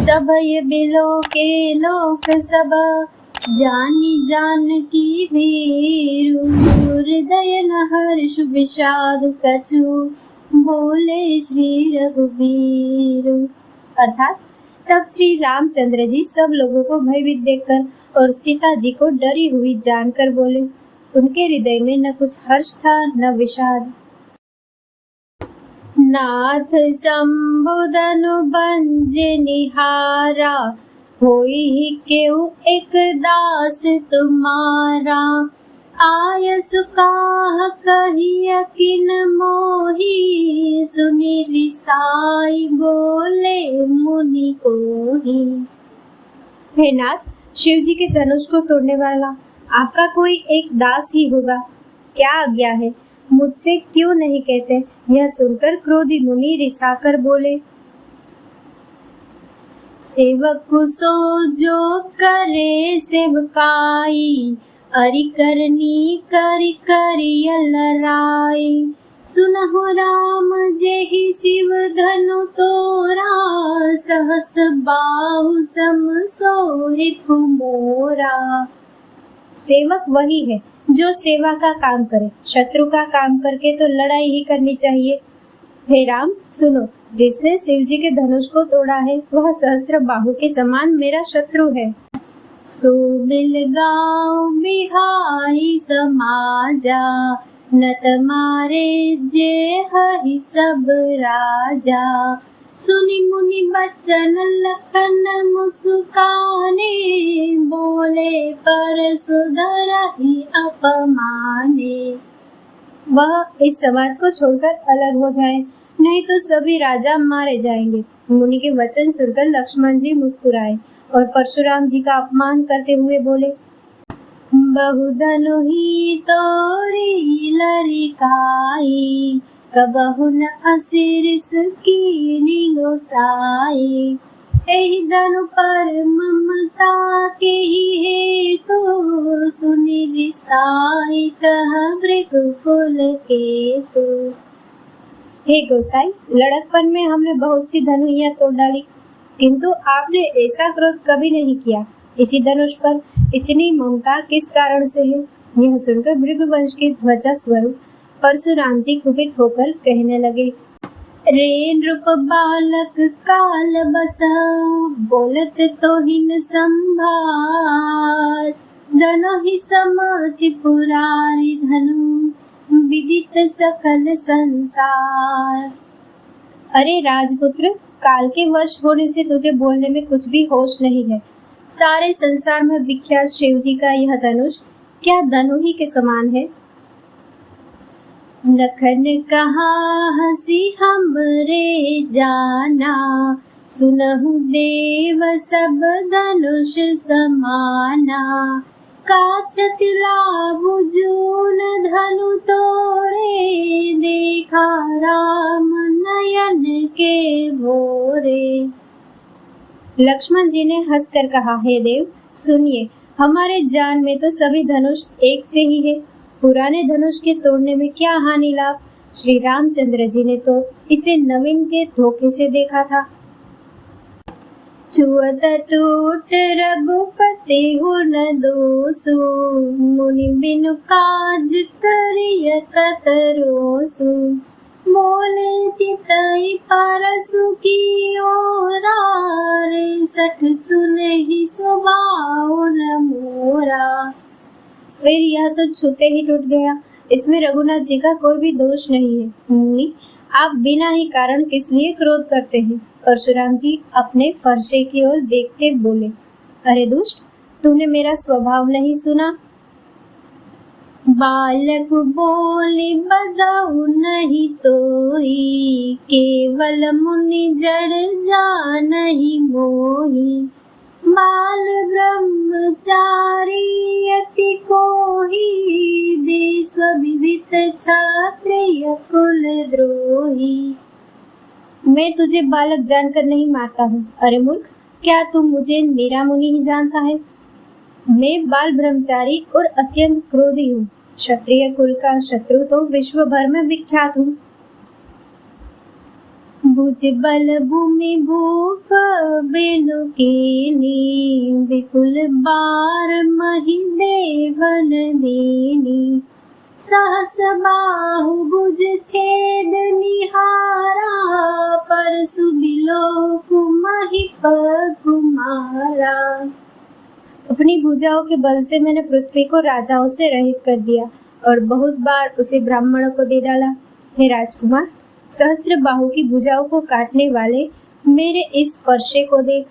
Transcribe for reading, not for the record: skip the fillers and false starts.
सब ये बिलो के लोक सब, जानी जानकी भीरु। हृदय न हर्ष विषाद कछु, बोले श्री रघुबीर। अर्थात तब श्री रामचंद्र जी सब लोगों को भयभीत देखकर और सीता जी को डरी हुई जानकर बोले। उनके हृदय में न कुछ हर्ष था न विषाद। नाथ संबोधनु बंज निहारा, होई केउ एक दास तुम्हारा। आयस काह कहिय किन मोही, सुनि रिसाई बोले मुनि कोही। हे नाथ, शिव जी के धनुष को तोड़ने वाला आपका कोई एक दास ही होगा। क्या आज्ञा है, मुझसे क्यों नहीं कहते? यह सुनकर क्रोधी मुनि रिसाकर बोले। सेवक सो जो करे सेवकाई, अरि करनी करि करिय लराई। सुनहु राम जेहि शिव धनु तोरा, सहस बाहु सम सोहि मोरा। सेवक वही है जो सेवा का काम करे, शत्रु का काम करके तो लड़ाई ही करनी चाहिए। हे राम सुनो, जिसने शिव जी के धनुष को तोड़ा है वह सहस्त्र बाहु के समान मेरा शत्रु है। सो बिलगाओ बिहाई समाजा, नत मारे जे हहि सब राजा। सुनि मुनि बचन लखन मुस्काने, बोले पर सुधरहि अपमाने। वह इस समाज को छोड़कर अलग हो जाए, नहीं तो सभी राजा मारे जाएंगे। मुनि के वचन सुनकर लक्ष्मण जी मुस्कुराए और परशुराम जी का अपमान करते हुए बोले। बहुधनु ही तोरी लरिकाई, कबहु न असिरिस कीनी गोसाई। एहि धनु पर ममता के ही हेतु, सुनि रिसाई कह भृगुकुल केतु। हे गोसाई, लड़कपन में हमने बहुत सी धनुइयां तोड़ डाली, किंतु आपने ऐसा क्रोध कभी नहीं किया। इसी धनुष पर इतनी ममता किस कारण से है? यह सुनकर भृगुवंश के ध्वजा स्वरूप परशुराम जी कुपित होकर कहने लगे। रे नृप बालक काल बसा, बोलत तो हिन संभार। धनु ही समति पुरारी धनु, विदित सकल संसार। अरे राजपुत्र, काल के वश होने से तुझे बोलने में कुछ भी होश नहीं है। सारे संसार में विख्यात शिव जी का यह धनुष क्या धनु ही के समान है? लखन कहा हंसी हमरे जाना, सुनहु देव सब धनुष समाना। काचत लाभु जून धनु तोरे, देखा राम नयन के भोरे। लक्ष्मण जी ने हंसकर कहा, हे देव सुनिए, हमारे जान में तो सभी धनुष एक से ही है। पुराने धनुष के तोड़ने में क्या हानि लाभ? श्री रामचंद्र जी ने तो इसे नवीन के धोखे से देखा था। छुअत टूट रघुपति हुन दोसु, मुनि बिनु काज करिय कतरोसु। बोले चितई परसु की ओरा, रे सठ सुनहि स्वभाव न मोरा। फिर यह तो छूते ही टूट गया, इसमें रघुनाथ जी का कोई भी दोष नहीं है। मुनि, आप बिना ही कारण किस लिए क्रोध करते हैं? परशुराम जी अपने फरसे की ओर देखते बोले। अरे दुष्ट, तूने मेरा स्वभाव नहीं सुना? बालक बोली बदाऊ नहीं तोही, केवल मुनि जड़ जानहि मोही। बाल ब्रह्मचारी अति कोही, विश्व विदित क्षत्रिय कुल द्रोही। मैं तुझे बालक जानकर नहीं मारता हूँ। अरे मूर्ख, क्या तू मुझे नीरा मुनि ही जानता है? मैं बाल ब्रह्मचारी और अत्यंत क्रोधी हूँ। क्षत्रिय कुल का शत्रु तो विश्व भर में विख्यात हूँ। भुज बल भूमि भूप बिनु कीनी, विपुल बार महि देवन दीनी। सहस बाहु भुज छेद निहारा, परसु बिलोक महिप कुमारा। अपनी भुजाओं के बल से मैंने पृथ्वी को राजाओं से रहित कर दिया और बहुत बार उसे ब्राह्मणों को दे डाला। हे राजकुमार, सहस्त्र बाहु की भुजाओं को काटने वाले मेरे इस फरसे को देख।